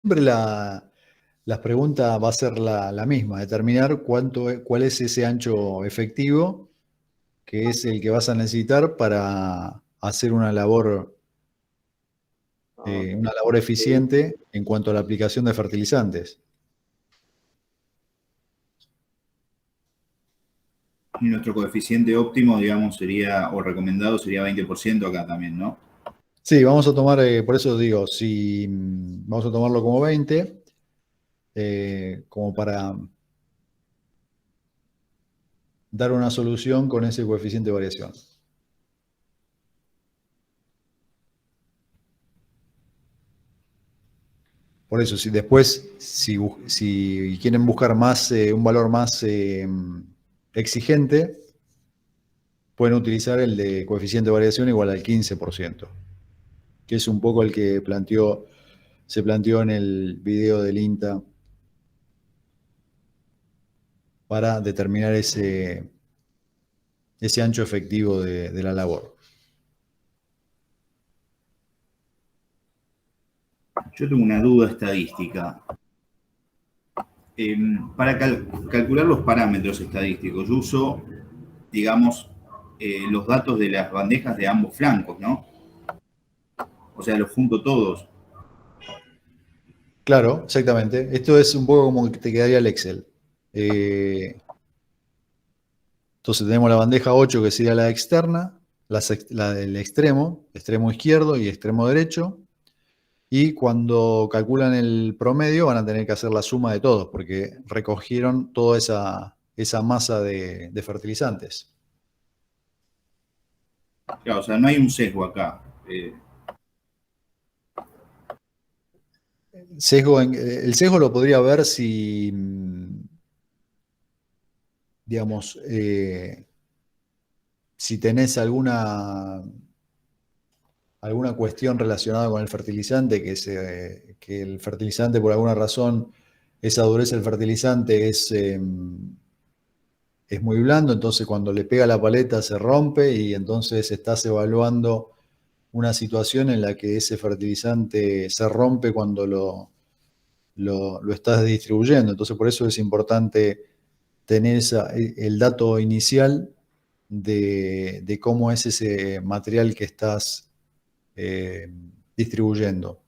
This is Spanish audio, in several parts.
Siempre la pregunta va a ser la misma, determinar cuál es ese ancho efectivo, que es el que vas a necesitar para hacer una labor eficiente en cuanto a la aplicación de fertilizantes. Y nuestro coeficiente óptimo, digamos, sería, o recomendado sería 20% acá también, ¿no? Sí, vamos a tomar, por eso digo, si vamos a tomarlo como 20, como para dar una solución con ese coeficiente de variación. Por eso, si después, si quieren buscar más, un valor más exigente, pueden utilizar el de coeficiente de variación igual al 15%, que es un poco el que se planteó en el video del INTA para determinar ese ancho efectivo de la labor. Yo tengo una duda estadística. Para calcular los parámetros estadísticos, yo uso, digamos, los datos de las bandejas de ambos flancos, ¿no? O sea, los junto todos. Claro, exactamente. Esto es un poco como que te quedaría el Excel. Entonces tenemos la bandeja 8 que sería la externa, la del extremo izquierdo y extremo derecho. Y cuando calculan el promedio van a tener que hacer la suma de todos, porque recogieron toda esa masa de fertilizantes. Claro, o sea, no hay un sesgo acá. El sesgo lo podría ver si, digamos, si tenés alguna cuestión relacionada con el fertilizante, que el fertilizante por alguna razón, esa dureza del fertilizante es muy blando, entonces cuando le pega la paleta se rompe y entonces estás evaluando una situación en la que ese fertilizante se rompe cuando lo estás distribuyendo. Entonces por eso es importante tener el dato inicial de cómo es ese material que estás distribuyendo.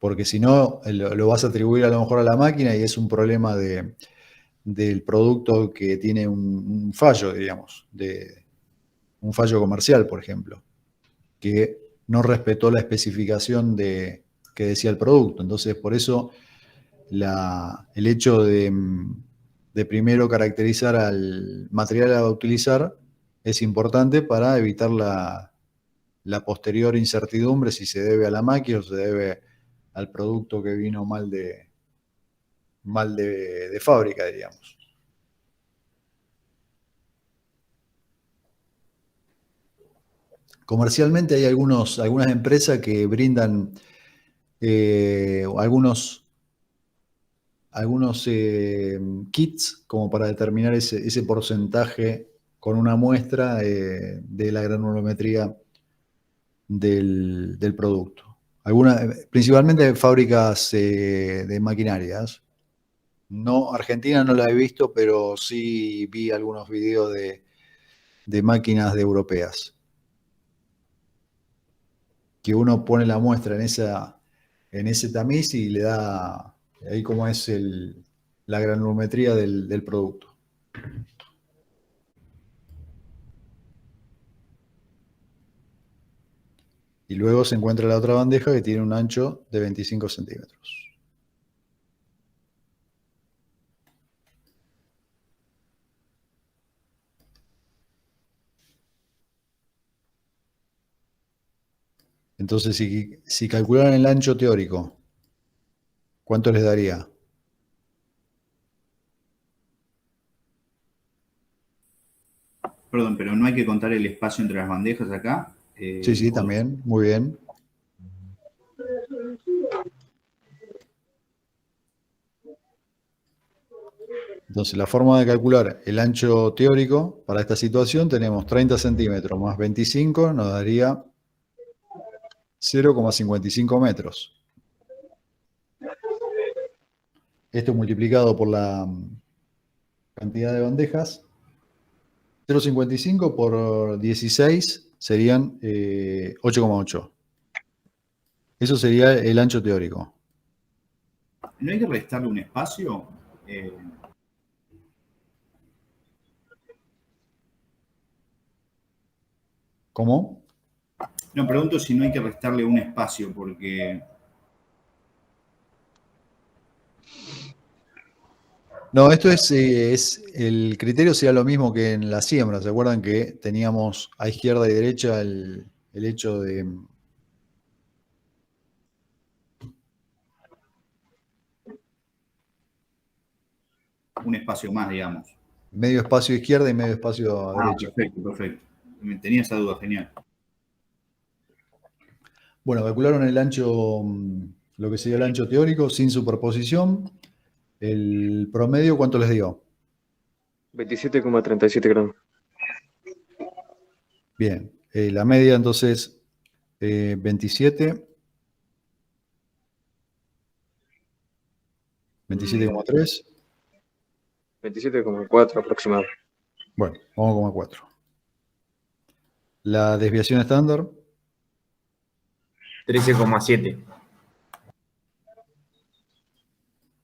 Porque si no, lo vas a atribuir a lo mejor a la máquina y es un problema del producto que tiene un fallo, digamos, un fallo comercial, por ejemplo, que no respetó la especificación que decía el producto. Entonces, por eso el hecho de primero caracterizar al material a utilizar es importante para evitar la posterior incertidumbre si se debe a la máquina o se debe al producto que vino mal de fábrica, digamos. Comercialmente hay algunas empresas que brindan algunos kits como para determinar ese porcentaje con una muestra de la granulometría del producto. Principalmente fábricas de maquinarias. No, Argentina no la he visto, pero sí vi algunos videos de máquinas de europeas. Que uno pone la muestra en ese tamiz y le da ahí como es la granulometría del producto. Y luego se encuentra la otra bandeja que tiene un ancho de 25 centímetros. Entonces, si calcularan el ancho teórico, ¿cuánto les daría? Perdón, pero no hay que contar el espacio entre las bandejas acá. Sí, sí, también, muy bien. Entonces, la forma de calcular el ancho teórico para esta situación tenemos 30 centímetros más 25 nos daría 0,55 metros. esto multiplicado por la cantidad de bandejas, 0,55 por 16 serían 8,8. Eso sería el ancho teórico. ¿No hay que restarle un espacio? ¿Cómo? No, pregunto si no hay que restarle un espacio, porque No, esto es el criterio sería lo mismo que en la siembra. ¿Se acuerdan que teníamos a izquierda y derecha el hecho de un espacio más, digamos. medio espacio a izquierda y medio espacio a Ah, derecha? perfecto, perfecto. Tenía esa duda, genial. Bueno, calcularon el ancho, lo que sería el ancho teórico sin superposición. El promedio, ¿cuánto les dio? 27,37 gramos. Bien, la media entonces 27, 27,3. 27,4 aproximado. Bueno, 1,4. La desviación estándar, 13,7.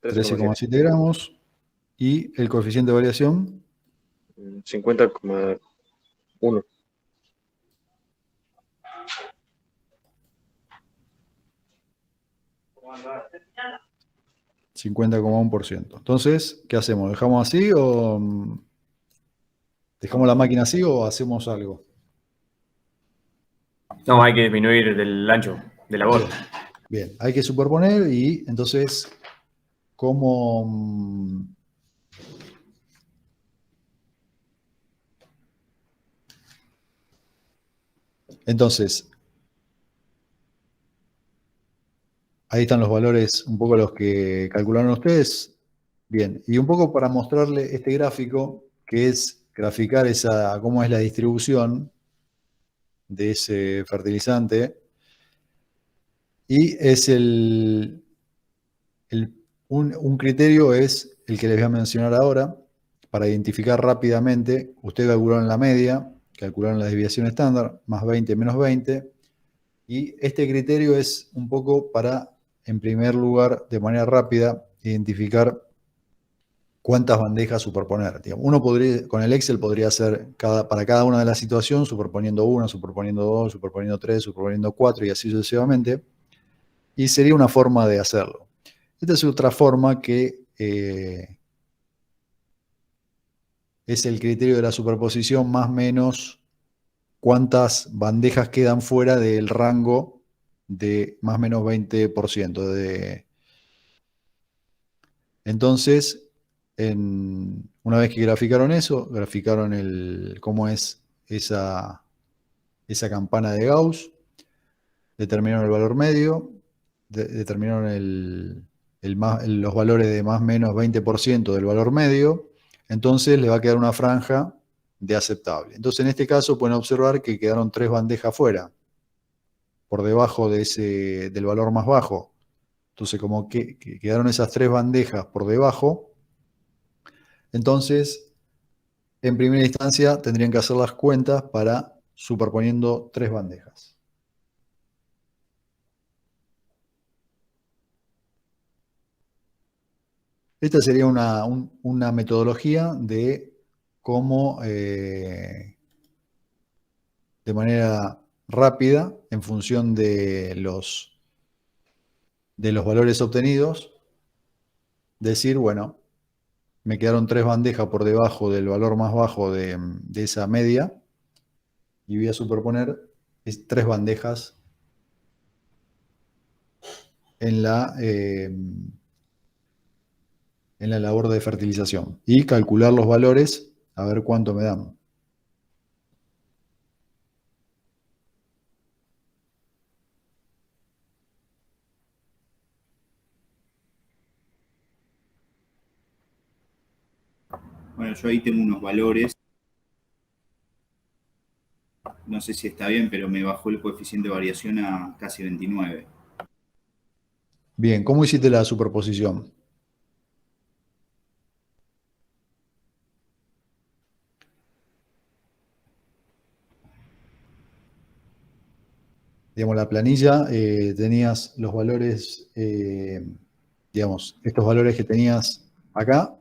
13,7 gramos. Y el coeficiente de variación, 50,1. 50,1%. Entonces, ¿qué hacemos? ¿Dejamos así o dejamos la máquina así o hacemos algo? No, hay que disminuir el ancho de labor. Bien, hay que superponer y entonces, ¿cómo? Entonces, ahí están los valores, un poco los que calcularon ustedes. Bien, y un poco para mostrarle este gráfico, que es graficar cómo es la distribución de ese fertilizante. Y es un criterio es el que les voy a mencionar ahora, para identificar rápidamente. Ustedes calcularon la media, calcularon la desviación estándar, más 20 menos 20. Y este criterio es un poco para, en primer lugar, de manera rápida, identificar cuántas bandejas superponer. Uno podría, con el Excel podría hacer para cada una de las situaciones, superponiendo una, superponiendo dos, superponiendo tres, superponiendo cuatro y así sucesivamente. Y sería una forma de hacerlo. Esta es otra forma que es el criterio de la superposición más menos cuántas bandejas quedan fuera del rango de más o menos 20%. Entonces, una vez que graficaron eso, graficaron cómo es esa campana de Gauss, determinaron el valor medio, determinaron los valores de más o menos 20% del valor medio, entonces le va a quedar una franja de aceptable. Entonces, en este caso pueden observar que quedaron 3 bandejas fuera, por debajo del valor más bajo. Entonces, como que quedaron esas 3 bandejas por debajo, entonces, en primera instancia, tendrían que hacer las cuentas para superponiendo 3 bandejas. Esta sería una metodología de cómo, de manera rápida, en función de los valores obtenidos, decir, bueno, me quedaron 3 bandejas por debajo del valor más bajo de esa media y voy a superponer 3 bandejas en la labor de fertilización y calcular los valores a ver cuánto me dan. Bueno, yo ahí tengo unos valores. No sé si está bien, pero me bajó el coeficiente de variación a casi 29. Bien, ¿cómo hiciste la superposición? digamos, la planilla, tenías los valores, digamos, estos valores que tenías acá.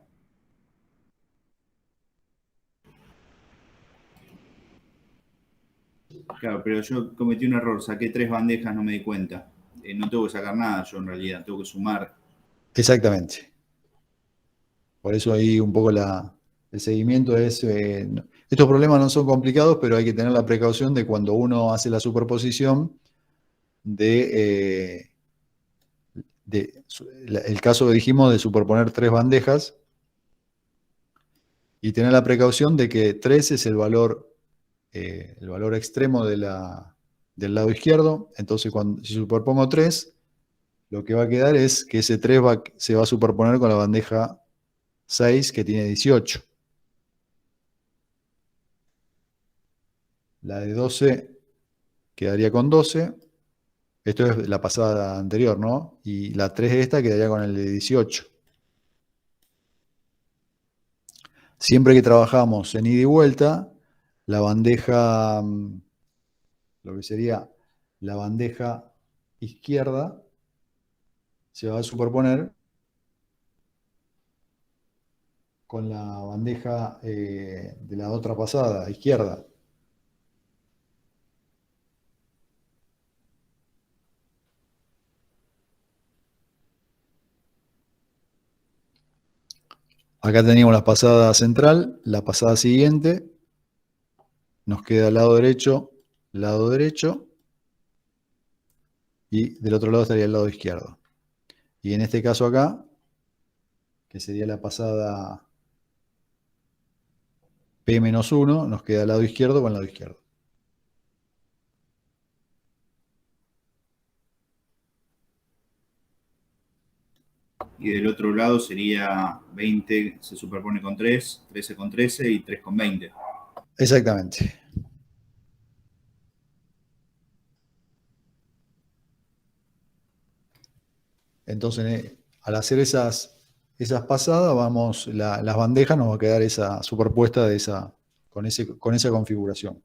Claro, pero yo cometí un error, saqué 3 bandejas, no me di cuenta. No tengo que sacar nada yo en realidad, tengo que sumar. Exactamente. Por eso ahí un poco el seguimiento es, estos problemas no son complicados, pero hay que tener la precaución de cuando uno hace la superposición de, el caso que dijimos de superponer tres bandejas y tener la precaución de que 3 es el valor extremo del lado izquierdo. Entonces, si superpongo 3, lo que va a quedar es que ese 3 se va a superponer con la bandeja 6 que tiene 18. La de 12 quedaría con 12. Esto es la pasada anterior, ¿no? Y la 3 de esta quedaría con el de 18. Siempre que trabajamos en ida y vuelta, la bandeja, lo que sería la bandeja izquierda, se va a superponer con la bandeja de la otra pasada, izquierda. Acá teníamos la pasada central, la pasada siguiente, nos queda lado derecho, y del otro lado estaría el lado izquierdo. Y en este caso acá, que sería la pasada P-1, nos queda lado izquierdo con lado izquierdo. Y del otro lado sería 20, se superpone con 3, 13 con 13 y 3 con 20. Exactamente. Entonces, al hacer esas pasadas, las bandejas nos va a quedar esa superpuesta con esa configuración.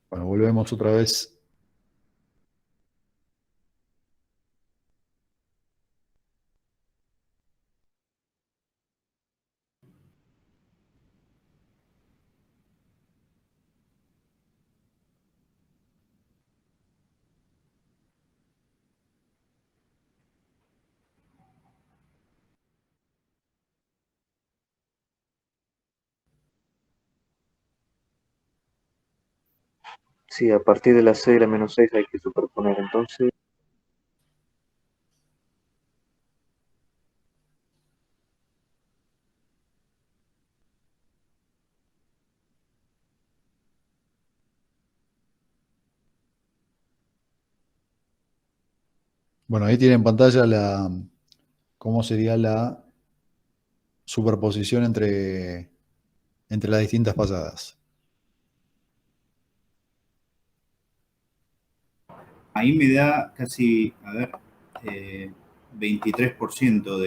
Bueno, volvemos otra vez. Sí, a partir de la 6 y la -6 hay que superponer entonces. Bueno, ahí tienen en pantalla cómo sería la superposición entre las distintas pasadas. Ahí me da casi, 23%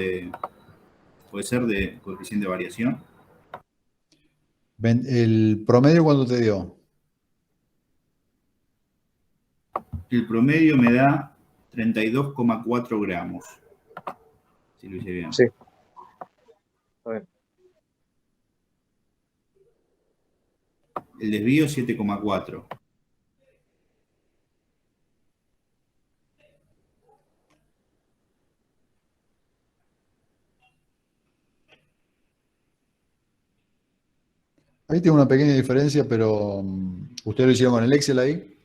puede ser de coeficiente de variación. ¿El promedio cuánto te dio? El promedio me da 32,4 gramos. Si lo hice bien. Sí. A ver. El desvío 7,4. Ahí tiene una pequeña diferencia, pero ¿ustedes lo hicieron con el Excel ahí?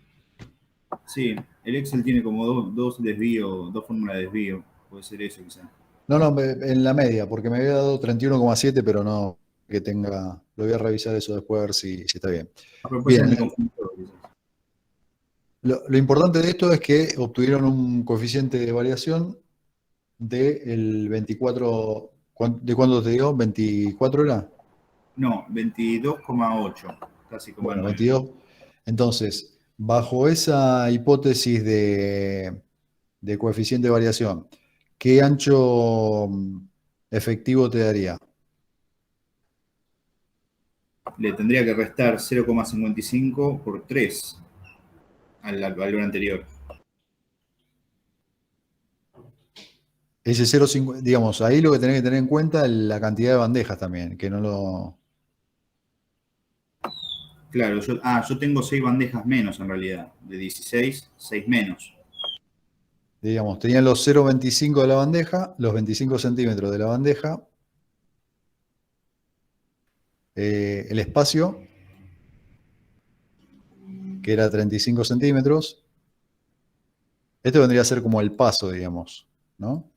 Sí, el Excel tiene como dos desvíos, dos fórmulas de desvío. Puede ser eso quizás. No, en la media, porque me había dado 31,7, pero no que tenga. Lo voy a revisar eso después a ver si está bien. Pero puede ser Bien, mi confundidor, quizás. lo importante de esto es que obtuvieron un coeficiente de variación del 24. ¿De cuánto te dio? ¿24 era? No, 22,8. Casi como el Bueno, 9. 22. Entonces, bajo esa hipótesis de coeficiente de variación, ¿qué ancho efectivo te daría? le tendría que restar 0,55 por 3 al valor anterior. Ese 0,5, digamos, ahí lo que tenés que tener en cuenta es la cantidad de bandejas también, que no lo... Claro, yo tengo 6 bandejas menos en realidad. De 16, 6 menos. Digamos, tenían los 0,25 de la bandeja, los 25 centímetros de la bandeja, el espacio, que era 35 centímetros. Este vendría a ser como el paso, digamos, ¿no?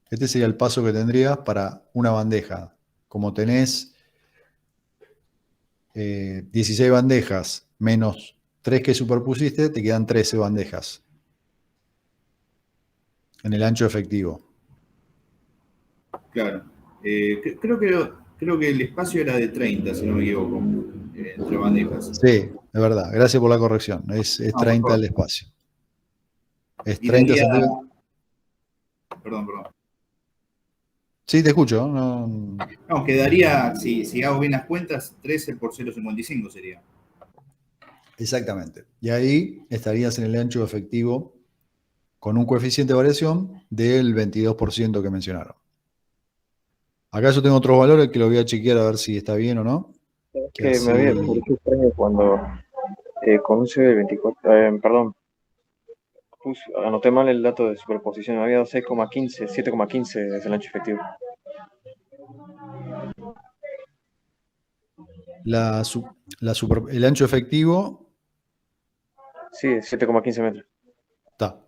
Este sería el paso que tendrías para una bandeja. Como tenés 16 bandejas menos 3 que superpusiste, te quedan 13 bandejas en el ancho efectivo. Claro. Creo que el espacio era de 30, si no me equivoco, entre bandejas. Sí, es verdad. Gracias por la corrección. Es No, por 30 favor. el espacio. Es Y 30 daría, centímetros. perdón. Sí, te escucho. No, No, quedaría, si hago bien las cuentas, 13 por 0,55 sería. exactamente. Y ahí estarías en el ancho efectivo con un coeficiente de variación del 22% que mencionaron. Acá yo tengo otros valores que lo voy a chequear a ver si está bien o no. Es Que que me había así... parecido extraño cuando con un CD 24, perdón, anoté mal el dato de superposición, había dado 6,15, 7,15 es el ancho efectivo. El ancho efectivo Sí, 7,15 metros. está.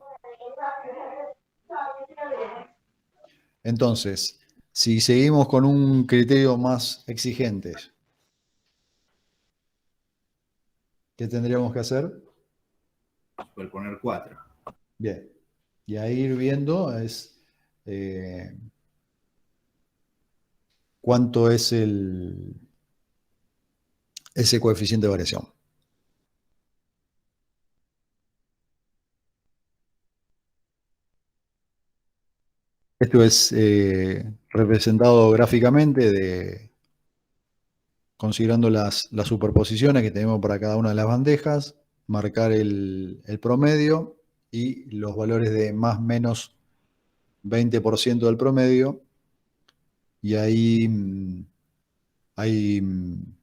Entonces, si seguimos con un criterio más exigente, ¿qué tendríamos que hacer? Puedo poner 4. Bien. Y ahí ir viendo es cuánto es ese coeficiente de variación. Esto es representado gráficamente considerando las superposiciones que tenemos para cada una de las bandejas, marcar el promedio y los valores de más menos 20% del promedio, y ahí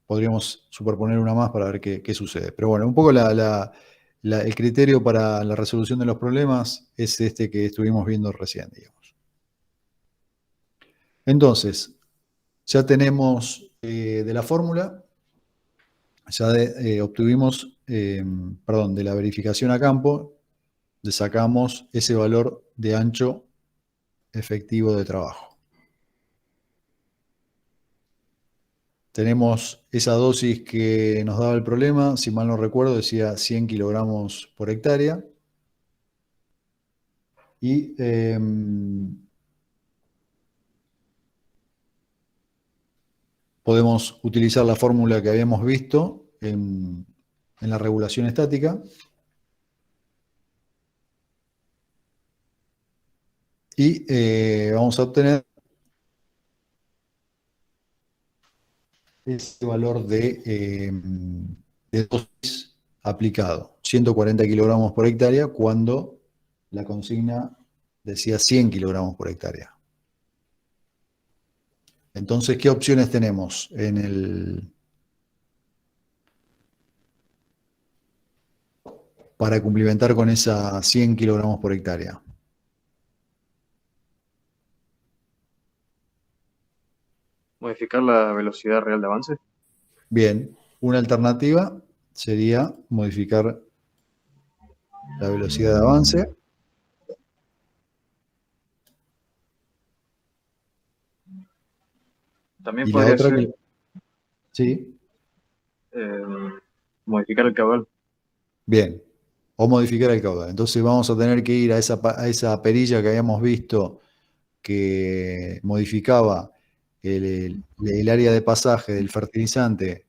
podríamos superponer una más para ver qué sucede. Pero bueno, un poco el criterio para la resolución de los problemas es este que estuvimos viendo recién, digamos. Entonces, ya tenemos de la fórmula, ya obtuvimos, perdón, de la verificación a campo, le sacamos ese valor de ancho efectivo de trabajo. Tenemos esa dosis que nos daba el problema, si mal no recuerdo, decía 100 kilogramos por hectárea. Y podemos utilizar la fórmula que habíamos visto en la regulación estática. Y vamos a obtener ese valor de dosis aplicado, 140 kilogramos por hectárea, cuando la consigna decía 100 kilogramos por hectárea. Entonces, ¿qué opciones tenemos para cumplimentar con esa 100 kilogramos por hectárea? Modificar la velocidad real de avance. Bien, una alternativa sería modificar la velocidad de avance. También Y la podría otra ser que... Sí, eh, modificar el caudal. bien. O modificar el caudal. Entonces vamos a tener que ir a esa perilla que habíamos visto que modificaba el área de pasaje del fertilizante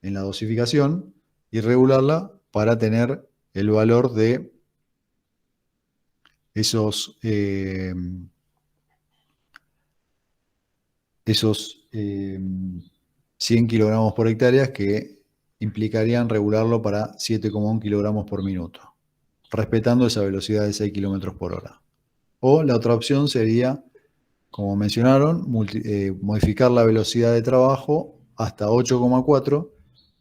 en la dosificación y regularla para tener el valor de esos esos 100 kilogramos por hectárea que implicarían regularlo para 7,1 kilogramos por minuto, respetando esa velocidad de 6 kilómetros por hora. O la otra opción sería, como mencionaron, modificar la velocidad de trabajo hasta 8,4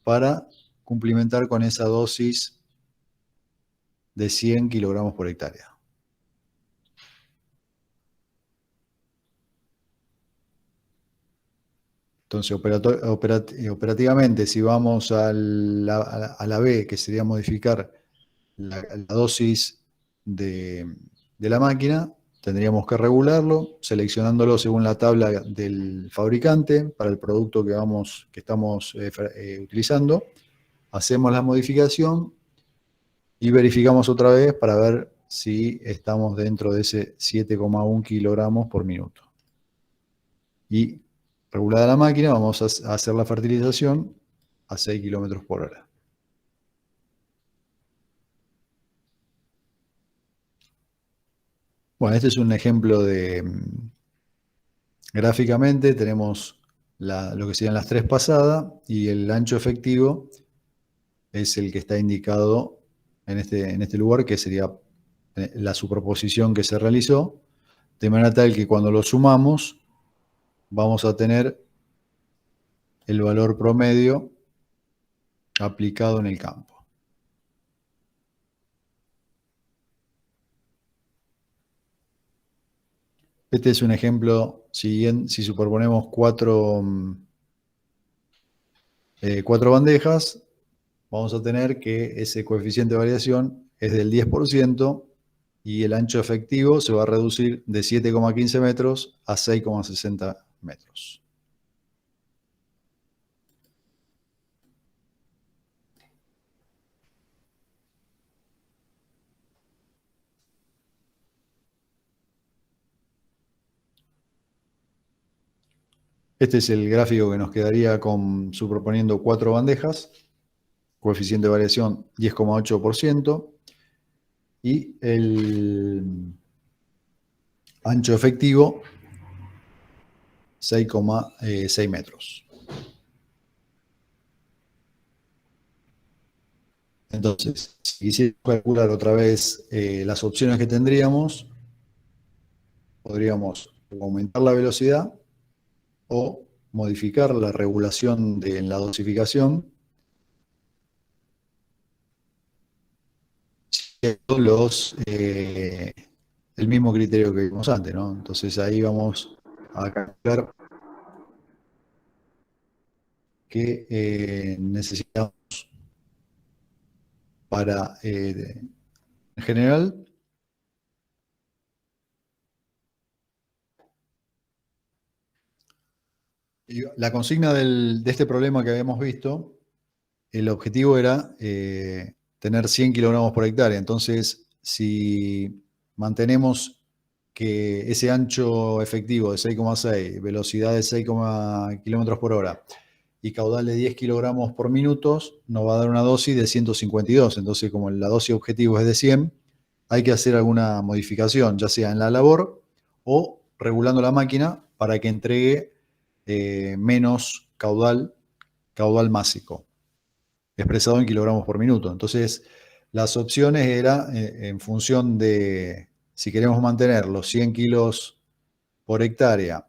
para cumplimentar con esa dosis de 100 kilogramos por hectárea. Entonces, operativamente, si vamos a la B, que sería modificar la dosis de la máquina, tendríamos que regularlo, seleccionándolo según la tabla del fabricante para el producto que estamos utilizando. Hacemos la modificación y verificamos otra vez para ver si estamos dentro de ese 7,1 kilogramos por minuto. Y regulada la máquina, vamos a hacer la fertilización a 6 kilómetros por hora. Bueno, este es un ejemplo de... Gráficamente tenemos lo que serían las 3 pasadas y el ancho efectivo es el que está indicado en este lugar, que sería la superposición que se realizó, de manera tal que cuando lo sumamos vamos a tener el valor promedio aplicado en el campo. Este es un ejemplo, si superponemos cuatro bandejas, vamos a tener que ese coeficiente de variación es del 10% y el ancho efectivo se va a reducir de 7,15 metros a 6,60 metros. Este es el gráfico que nos quedaría superponiendo 4 bandejas, coeficiente de variación 10,8% y el ancho efectivo 6,6 metros. Entonces, si quisiera calcular otra vez las opciones que tendríamos, podríamos aumentar la velocidad o modificar la regulación en la dosificación siguiendo el mismo criterio que vimos antes, ¿no? Entonces ahí vamos a calcular que necesitamos para, en general, la consigna de este problema que habíamos visto, el objetivo era tener 100 kilogramos por hectárea. Entonces, si mantenemos que ese ancho efectivo de 6,6, velocidad de 6 kilómetros por hora y caudal de 10 kilogramos por minuto, nos va a dar una dosis de 152. Entonces, como la dosis objetivo es de 100, hay que hacer alguna modificación, ya sea en la labor o regulando la máquina para que entregue menos caudal másico, expresado en kilogramos por minuto. Entonces, las opciones eran en función de si queremos mantener los 100 kilos por hectárea,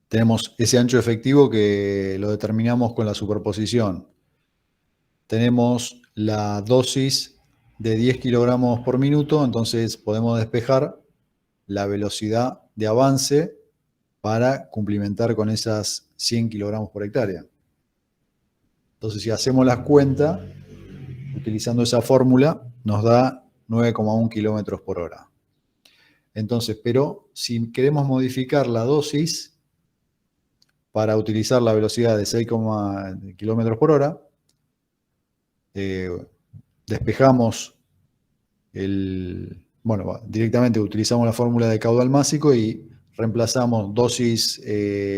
tenemos ese ancho efectivo que lo determinamos con la superposición. Tenemos la dosis de 10 kilogramos por minuto, entonces podemos despejar la velocidad de avance para cumplimentar con esas 100 kilogramos por hectárea. Entonces, si hacemos las cuentas, utilizando esa fórmula, nos da 9,1 kilómetros por hora. Entonces, pero si queremos modificar la dosis para utilizar la velocidad de 6 kilómetros por hora, despejamos directamente utilizamos la fórmula de caudal másico y reemplazamos dosis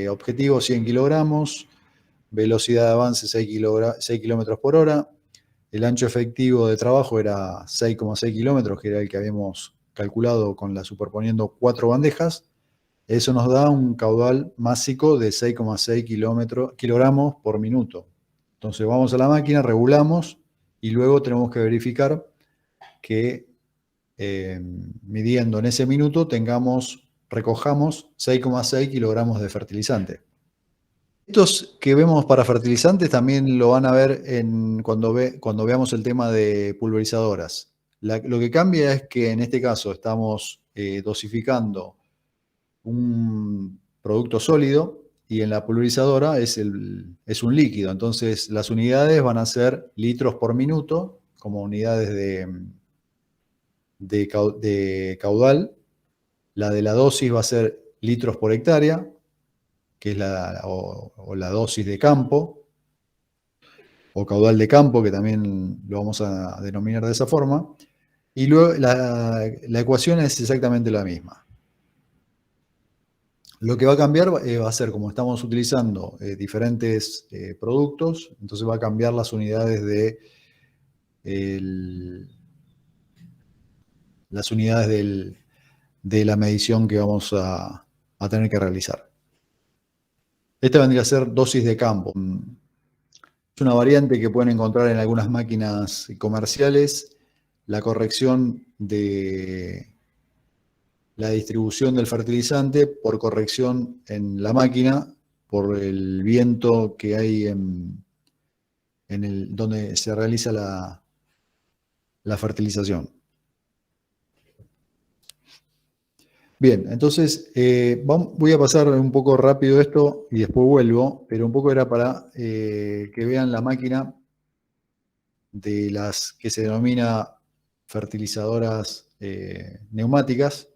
objetivo 100 kilogramos, velocidad de avance 6 kilómetros por hora, el ancho efectivo de trabajo era 6,6 kilómetros, que era el que habíamos calculado superponiendo 4 bandejas. Eso nos da un caudal másico de 6,6 kilogramos por minuto. Entonces vamos a la máquina, regulamos y luego tenemos que verificar que midiendo en ese minuto recojamos 6,6 kilogramos de fertilizante. Estos que vemos para fertilizantes también lo van a ver cuando veamos el tema de pulverizadoras. Lo que cambia es que en este caso estamos dosificando un producto sólido y en la pulverizadora es un líquido. Entonces las unidades van a ser litros por minuto como unidades de caudal. La de la dosis va a ser litros por hectárea, que es la dosis de campo, o caudal de campo, que también lo vamos a denominar de esa forma. Y luego la ecuación es exactamente la misma. Lo que va a cambiar va a ser, como estamos utilizando diferentes productos, entonces va a cambiar las unidades de la medición que vamos a tener que realizar. Esta vendría a ser dosis de campo. Es una variante que pueden encontrar en algunas máquinas comerciales, la corrección de la distribución del fertilizante por corrección en la máquina, por el viento que hay donde se realiza la fertilización. Bien, entonces voy a pasar un poco rápido esto y después vuelvo, pero un poco era para que vean la máquina de las que se denomina fertilizadoras neumáticas.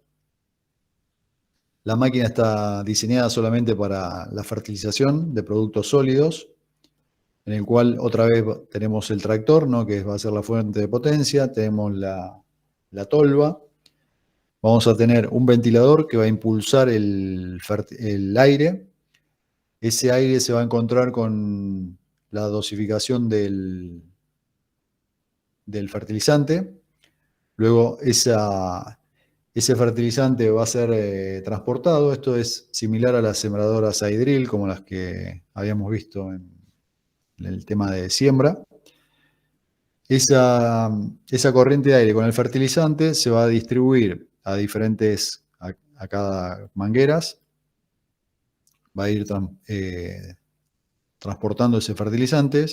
La máquina está diseñada solamente para la fertilización de productos sólidos, en el cual otra vez tenemos el tractor, ¿no?, que va a ser la fuente de potencia, tenemos la tolva, vamos a tener un ventilador que va a impulsar el aire. Ese aire se va a encontrar con la dosificación del fertilizante. Luego ese fertilizante va a ser transportado. Esto es similar a las sembradoras Aidril, como las que habíamos visto en el tema de siembra. Esa corriente de aire con el fertilizante se va a distribuir a cada mangueras. Va a ir transportando ese fertilizante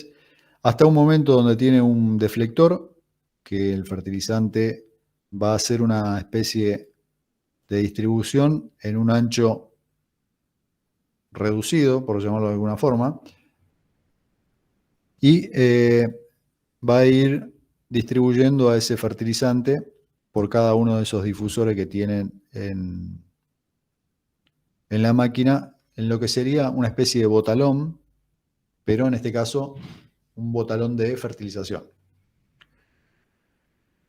hasta un momento donde tiene un deflector, que el fertilizante va a hacer una especie de distribución en un ancho reducido, por llamarlo de alguna forma, y va a ir distribuyendo a ese fertilizante por cada uno de esos difusores que tienen en la máquina, en lo que sería una especie de botalón, pero en este caso un botalón de fertilización.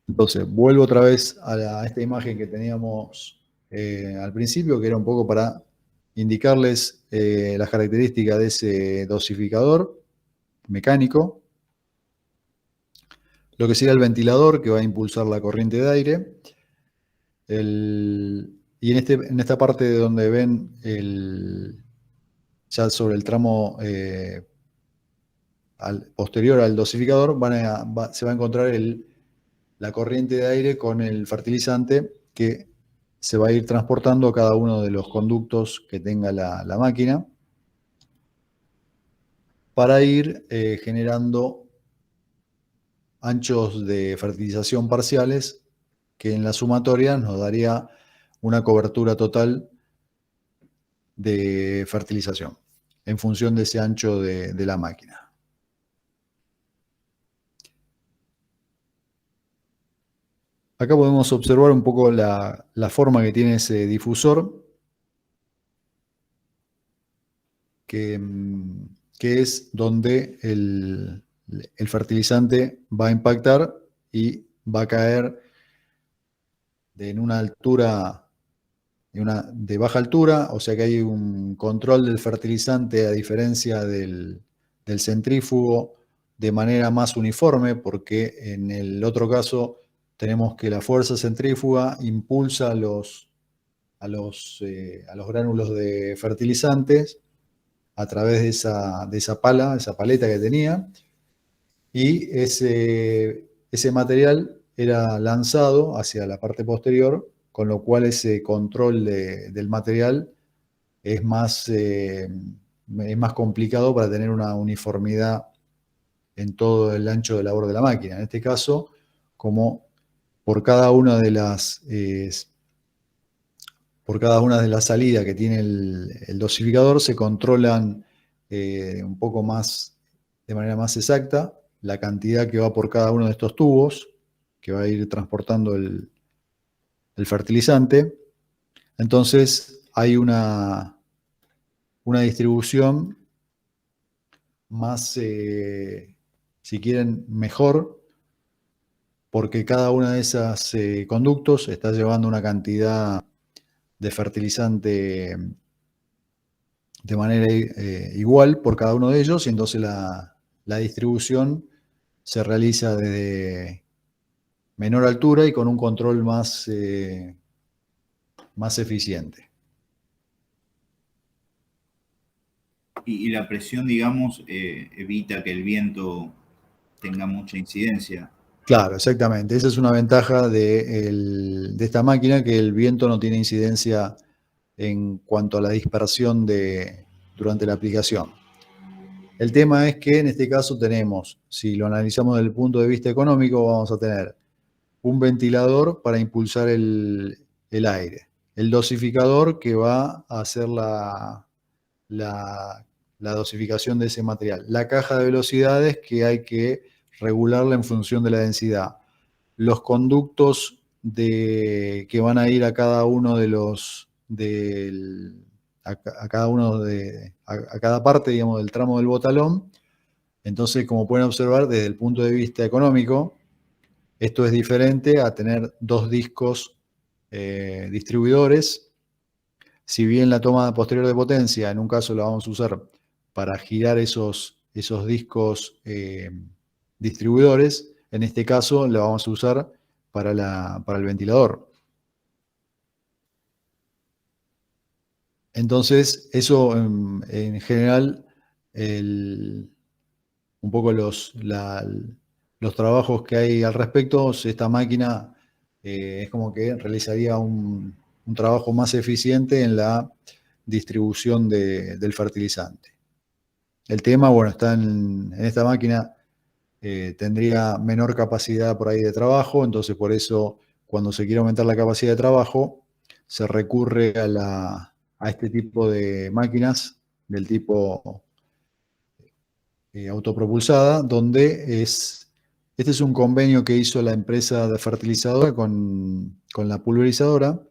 Entonces, vuelvo otra vez a esta imagen que teníamos al principio, que era un poco para indicarles las características de ese dosificador mecánico. Lo que sería el ventilador, que va a impulsar la corriente de aire. Y en esta parte de donde ven ya sobre el tramo posterior al dosificador, se va a encontrar la corriente de aire con el fertilizante que se va a ir transportando a cada uno de los conductos que tenga la máquina para ir generando anchos de fertilización parciales que en la sumatoria nos daría una cobertura total de fertilización en función de ese ancho de la máquina. Acá podemos observar un poco la forma que tiene ese difusor, que es donde el fertilizante va a impactar y va a caer en una altura, de baja altura, o sea que hay un control del fertilizante a diferencia del centrífugo de manera más uniforme, porque en el otro caso tenemos que la fuerza centrífuga impulsa a los gránulos de fertilizantes a través de esa paleta que tenía, y ese material era lanzado hacia la parte posterior, con lo cual ese control del material es más complicado para tener una uniformidad en todo el ancho de labor de la máquina. En este caso, como por cada una de las salidas que tiene el dosificador, se controlan un poco más, de manera más exacta, la cantidad que va por cada uno de estos tubos, que va a ir transportando el fertilizante. Entonces hay una distribución más, si quieren, mejor, porque cada una de esas conductos está llevando una cantidad de fertilizante de manera igual por cada uno de ellos, y entonces la distribución se realiza desde menor altura y con un control más eficiente. Y la presión, digamos, evita que el viento tenga mucha incidencia. Claro, exactamente. Esa es una ventaja de esta máquina, que el viento no tiene incidencia en cuanto a la dispersión durante la aplicación. El tema es que en este caso tenemos, si lo analizamos desde el punto de vista económico, vamos a tener un ventilador para impulsar el aire, el dosificador que va a hacer la dosificación de ese material, la caja de velocidades que hay que regularla en función de la densidad, los conductos que van a ir a cada uno de a cada parte, digamos, del tramo del botalón. Entonces, como pueden observar, desde el punto de vista económico, esto es diferente a tener dos discos distribuidores. Si bien la toma posterior de potencia, en un caso la vamos a usar para girar esos discos distribuidores, en este caso la vamos a usar para el ventilador. Entonces, eso en general, un poco los trabajos que hay al respecto. Esta máquina es como que realizaría un trabajo más eficiente en la distribución del fertilizante. El tema, bueno, está en esta máquina, tendría menor capacidad por ahí de trabajo, entonces por eso cuando se quiere aumentar la capacidad de trabajo, se recurre a este tipo de máquinas del tipo autopropulsada, donde este es un convenio que hizo la empresa de fertilizadora con la pulverizadora,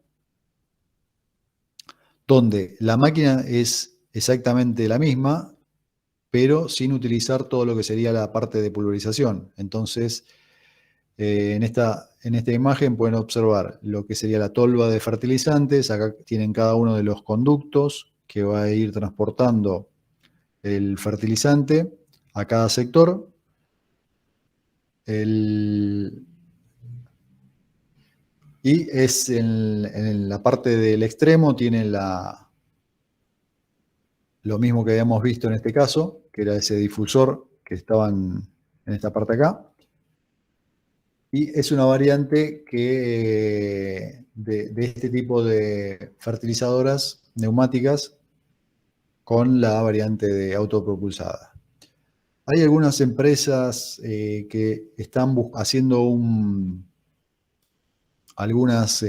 donde la máquina es exactamente la misma, pero sin utilizar todo lo que sería la parte de pulverización. Entonces, en esta imagen pueden observar lo que sería la tolva de fertilizantes. Acá tienen cada uno de los conductos que va a ir transportando el fertilizante a cada sector. Y es en la parte del extremo tiene lo mismo que habíamos visto en este caso, que era ese difusor que estaba en esta parte acá. Y es una variante de este tipo de fertilizadoras neumáticas con la variante de autopropulsada. Hay algunas empresas que están haciendo algunas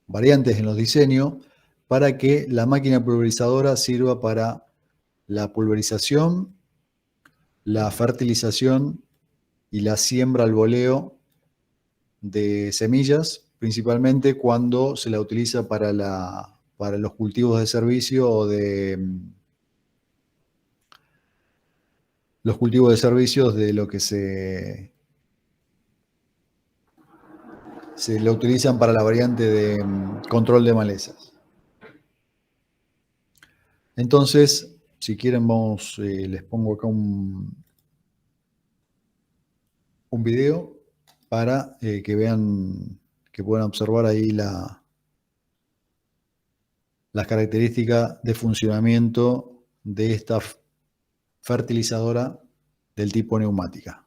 variantes en los diseños para que la máquina pulverizadora sirva para la pulverización, la fertilización y la siembra al voleo de semillas, principalmente cuando se la utiliza para los cultivos de servicio o los cultivos de servicios de lo que se lo utilizan para la variante de control de malezas. Entonces, si quieren, les pongo acá un video para que vean, que puedan observar ahí las características de funcionamiento de esta fertilizadora del tipo neumática.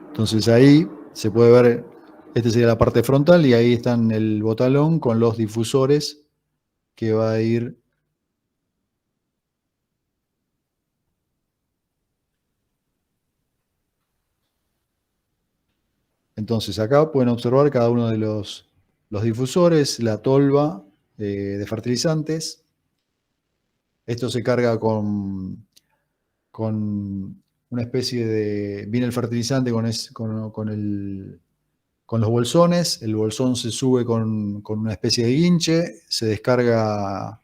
Entonces ahí se puede ver, esta sería la parte frontal y ahí están el botalón con los difusores que va a ir entonces acá pueden observar cada uno de los difusores, la tolva de fertilizantes. Esto se carga con una especie de... Viene el fertilizante con los bolsones, el bolsón se sube con una especie de guinche, se descarga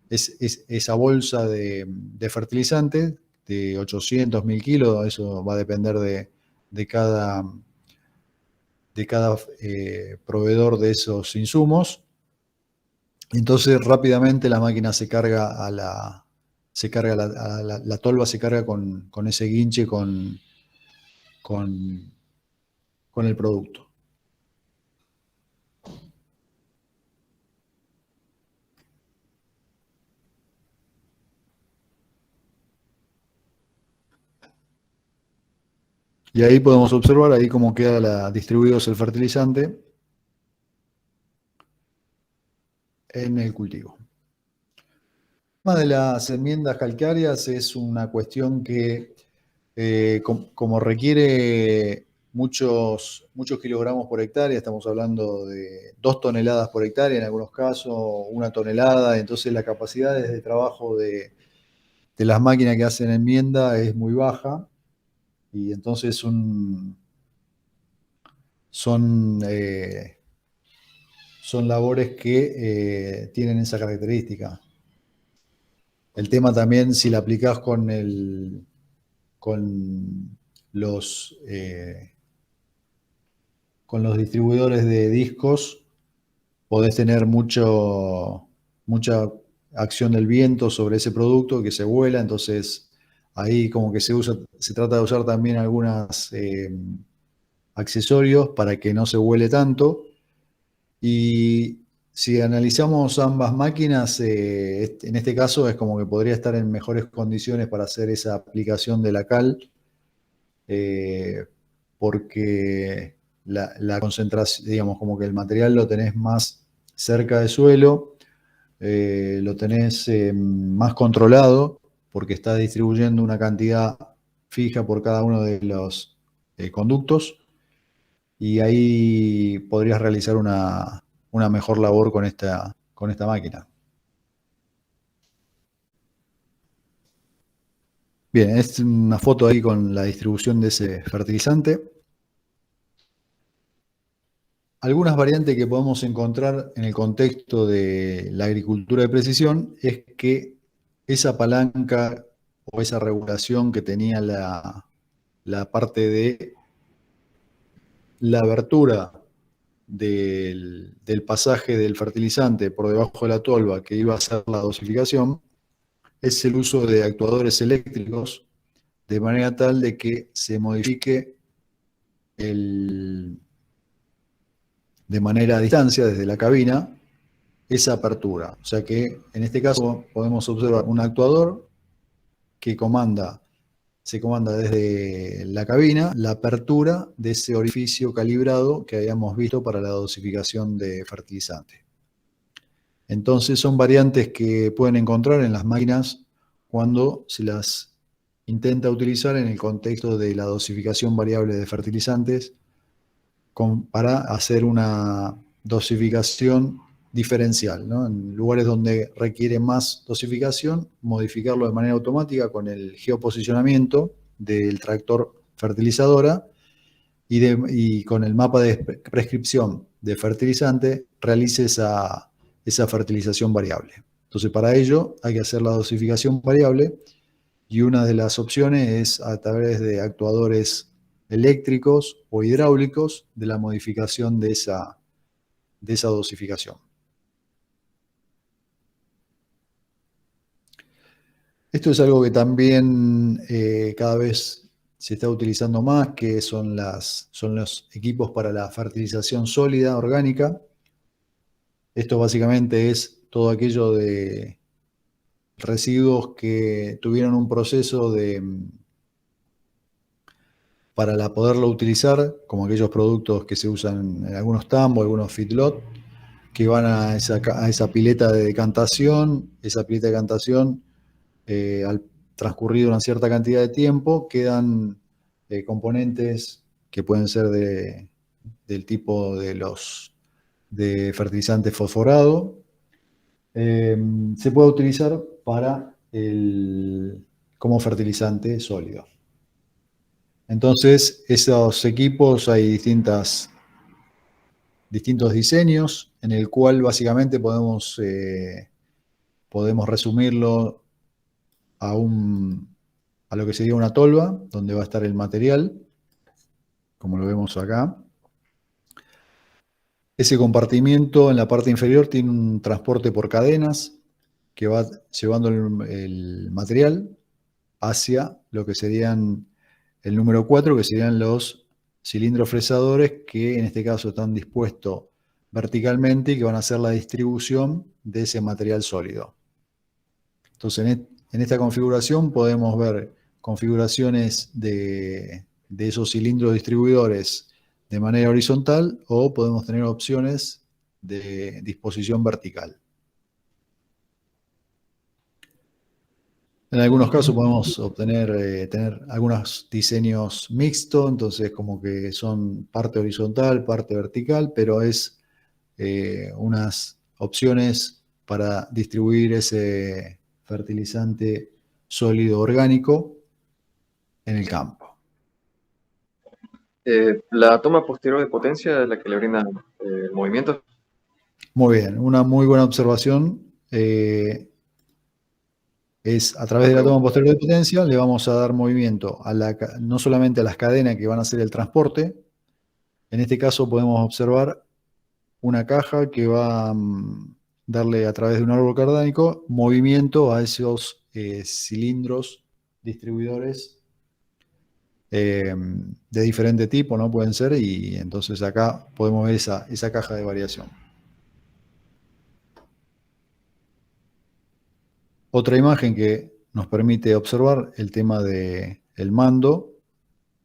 esa bolsa de fertilizante de 800, 1000 kilos, eso va a depender de cada proveedor de esos insumos. Entonces rápidamente la máquina se carga la tolva se carga con ese guinche con el producto. Y ahí podemos observar ahí cómo queda distribuido el fertilizante en el cultivo. El tema de las enmiendas calcáreas es una cuestión que, como requiere muchos kilogramos por hectárea, estamos hablando de 2 toneladas por hectárea en algunos casos, 1 tonelada, entonces la capacidad de trabajo de las máquinas que hacen enmienda es muy baja y entonces son labores que tienen esa característica. El tema también, si la aplicás con los distribuidores de discos, podés tener mucha acción del viento sobre ese producto que se vuela, entonces ahí como que se trata de usar también algunos accesorios para que no se vuele tanto. Y si analizamos ambas máquinas, en este caso es como que podría estar en mejores condiciones para hacer esa aplicación de la cal, porque la concentración, digamos, como que el material lo tenés más cerca del suelo, lo tenés más controlado, porque está distribuyendo una cantidad fija por cada uno de los conductos, y ahí podrías realizar una mejor labor con esta máquina. Bien, es una foto ahí con la distribución de ese fertilizante. Algunas variantes que podemos encontrar en el contexto de la agricultura de precisión es que esa palanca o esa regulación que tenía la parte de la abertura del pasaje del fertilizante por debajo de la tolva que iba a hacer la dosificación, es el uso de actuadores eléctricos de manera tal de que se modifique de manera a distancia desde la cabina esa apertura. O sea que en este caso podemos observar un actuador que se comanda desde la cabina la apertura de ese orificio calibrado que habíamos visto para la dosificación de fertilizante. Entonces son variantes que pueden encontrar en las máquinas cuando se las intenta utilizar en el contexto de la dosificación variable de fertilizantes para hacer una dosificación diferencial, ¿no? En lugares donde requiere más dosificación, modificarlo de manera automática con el geoposicionamiento del tractor fertilizadora y con el mapa de prescripción de fertilizante realice esa fertilización variable. Entonces, para ello hay que hacer la dosificación variable y una de las opciones es a través de actuadores eléctricos o hidráulicos de la modificación de esa dosificación. Esto es algo que también cada vez se está utilizando más, que son los equipos para la fertilización sólida orgánica. Esto básicamente es todo aquello de residuos que tuvieron un proceso para poderlo utilizar, como aquellos productos que se usan en algunos tambos, algunos feedlot, que van a esa pileta de decantación. Esa pileta de decantación, al transcurrido una cierta cantidad de tiempo, quedan componentes que pueden ser del tipo de fertilizante fosforado. Se puede utilizar como fertilizante sólido. Entonces, esos equipos hay distintos diseños, en el cual básicamente podemos resumirlo a lo que sería una tolva, donde va a estar el material, como lo vemos acá. Ese compartimiento en la parte inferior tiene un transporte por cadenas que va llevando el material hacia lo que serían el número 4, que serían los cilindros fresadores, que en este caso están dispuestos verticalmente y que van a hacer la distribución de ese material sólido. Entonces, en esta configuración podemos ver configuraciones de esos cilindros distribuidores de manera horizontal, o podemos tener opciones de disposición vertical. En algunos casos podemos tener algunos diseños mixtos, entonces como que son parte horizontal, parte vertical, pero es unas opciones para distribuir ese fertilizante sólido orgánico en el campo. La toma posterior de potencia es la que le brinda el movimiento. Muy bien, una muy buena observación. Es a través de la toma posterior de potencia le vamos a dar movimiento no solamente a las cadenas que van a hacer el transporte. En este caso podemos observar una caja que va a darle, a través de un árbol cardánico, movimiento a esos cilindros distribuidores de diferente tipo, ¿no? Pueden ser, y entonces acá podemos ver esa caja de variación. Otra imagen que nos permite observar el tema del mando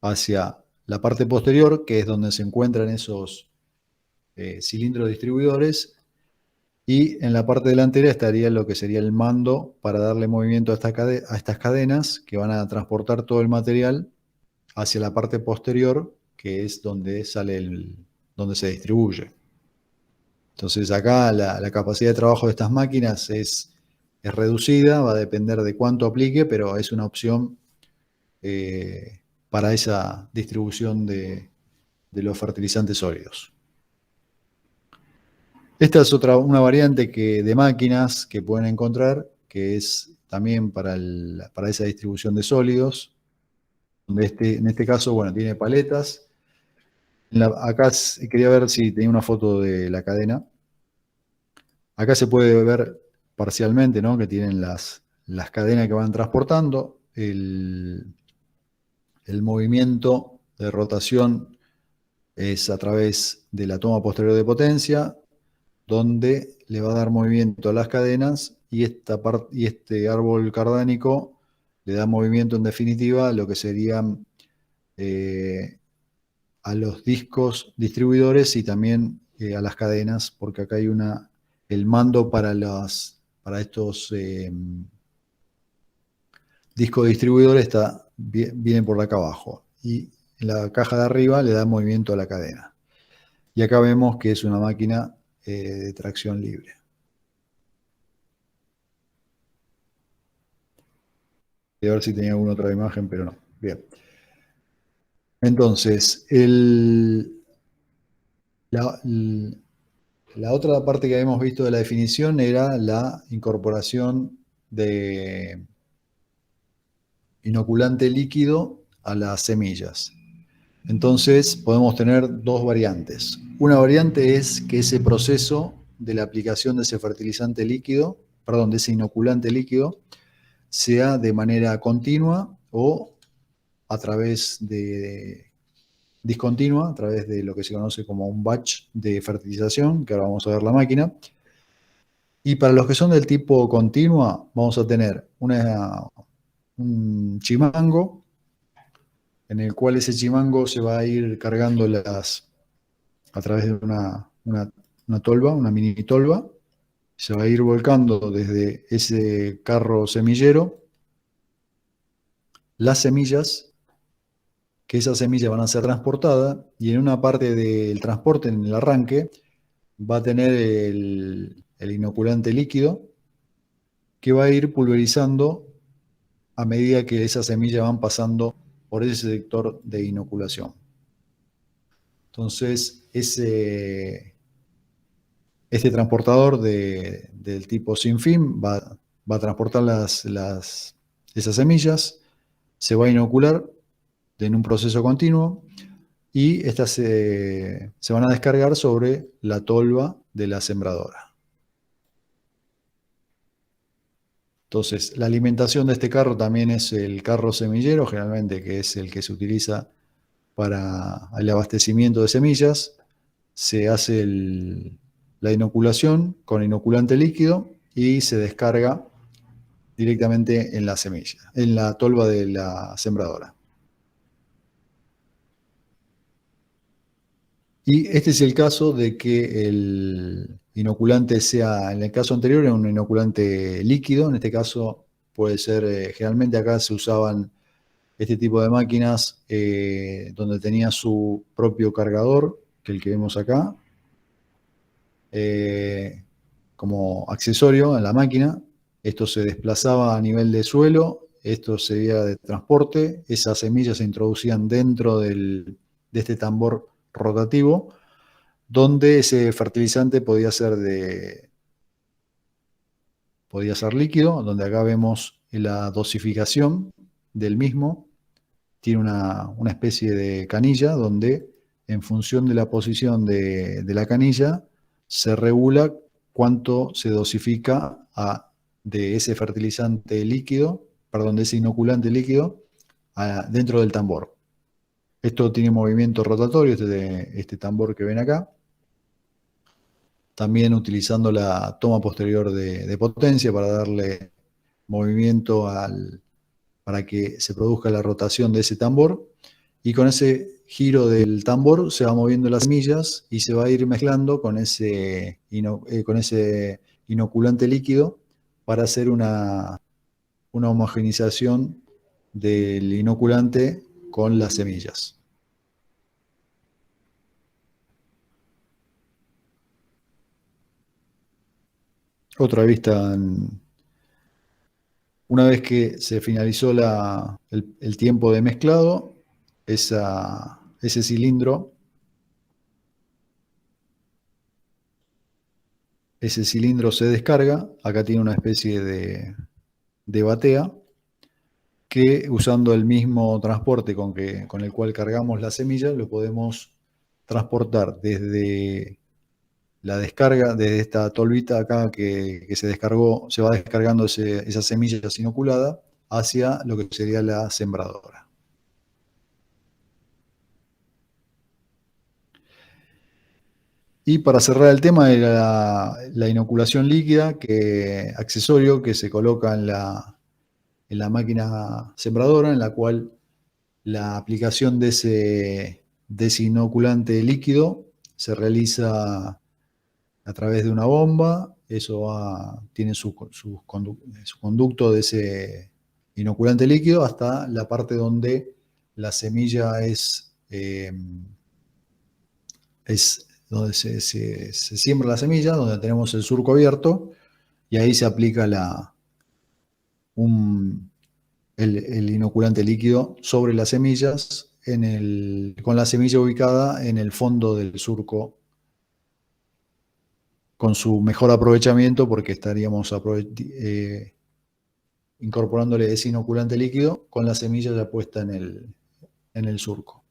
hacia la parte posterior, que es donde se encuentran esos cilindros distribuidores, y en la parte delantera estaría lo que sería el mando para darle movimiento a estas cadenas que van a transportar todo el material hacia la parte posterior, que es donde donde se distribuye. Entonces acá la capacidad de trabajo de estas máquinas es reducida, va a depender de cuánto aplique, pero es una opción para esa distribución de los fertilizantes sólidos. Esta es una variante de máquinas que pueden encontrar, que es también para esa distribución de sólidos, donde en este caso, bueno, tiene paletas. Acá quería ver si tenía una foto de la cadena. Acá se puede ver parcialmente, ¿no?, que tienen las cadenas que van transportando. El movimiento de rotación es a través de la toma posterior de potencia, donde le va a dar movimiento a las cadenas, y este árbol cardánico le da movimiento en definitiva a lo que serían a los discos distribuidores y también a las cadenas, porque acá hay el mando para estos discos distribuidores viene por acá abajo, y en la caja de arriba le da movimiento a la cadena. Y acá vemos que es una máquina de tracción libre. Voy a ver si tenía alguna otra imagen, pero no. Bien. Entonces, la otra parte que habíamos visto de la definición era la incorporación de inoculante líquido a las semillas. Entonces, podemos tener dos variantes. Una variante es que ese proceso de la aplicación de ese fertilizante líquido, perdón, de ese inoculante líquido, sea de manera continua o a través de discontinua, a través de lo que se conoce como un batch de fertilización, que ahora vamos a ver la máquina. Y para los que son del tipo continua, vamos a tener un chimango, en el cual ese chimango se va a ir cargando a través de una tolva, una mini tolva, se va a ir volcando desde ese carro semillero las semillas, que esas semillas van a ser transportadas, y en una parte del transporte, en el arranque, va a tener el inoculante líquido que va a ir pulverizando a medida que esas semillas van pasando por ese sector de inoculación. Entonces, este transportador del tipo sin fin va a transportar esas semillas, se va a inocular en un proceso continuo y estas se van a descargar sobre la tolva de la sembradora. Entonces, la alimentación de este carro también es el carro semillero, generalmente, que es el que se utiliza para el abastecimiento de semillas. Se hace la inoculación con inoculante líquido y se descarga directamente en la semilla, en la tolva de la sembradora. Y este es el caso de que el inoculante sea, en el caso anterior era un inoculante líquido, en este caso puede ser, generalmente acá se usaban este tipo de máquinas donde tenía su propio cargador, que el que vemos acá, como accesorio en la máquina. Esto se desplazaba a nivel de suelo, esto sería de transporte, esas semillas se introducían dentro de este tambor rotativo, donde ese fertilizante podía ser líquido, donde acá vemos la dosificación del mismo. Tiene una especie de canilla donde, en función de la posición de la canilla, se regula cuánto se dosifica de ese fertilizante líquido, perdón, de ese inoculante líquido dentro del tambor. Esto tiene movimiento rotatorio, este tambor que ven acá. También utilizando la toma posterior de potencia para darle movimiento para que se produzca la rotación de ese tambor. Y con ese giro del tambor se va moviendo las semillas y se va a ir mezclando con ese inoculante líquido para hacer una homogenización del inoculante con las semillas. Otra vista, una vez que se finalizó el tiempo de mezclado, ese cilindro se descarga. Acá tiene una especie de batea que, usando el mismo transporte con el cual cargamos las semillas, lo podemos transportar desde la descarga, desde esta tolvita acá que se descargó, se va descargando esas semillas inoculadas hacia lo que sería la sembradora. Y para cerrar el tema de la inoculación líquida, accesorio que se coloca en la máquina sembradora, en la cual la aplicación de ese inoculante líquido se realiza a través de una bomba. Eso tiene su conducto de ese inoculante líquido hasta la parte donde la semilla donde se siembra la semilla, donde tenemos el surco abierto, y ahí se aplica el inoculante líquido sobre las semillas, con la semilla ubicada en el fondo del surco, con su mejor aprovechamiento, porque estaríamos incorporándole ese inoculante líquido con la semilla ya puesta en el surco.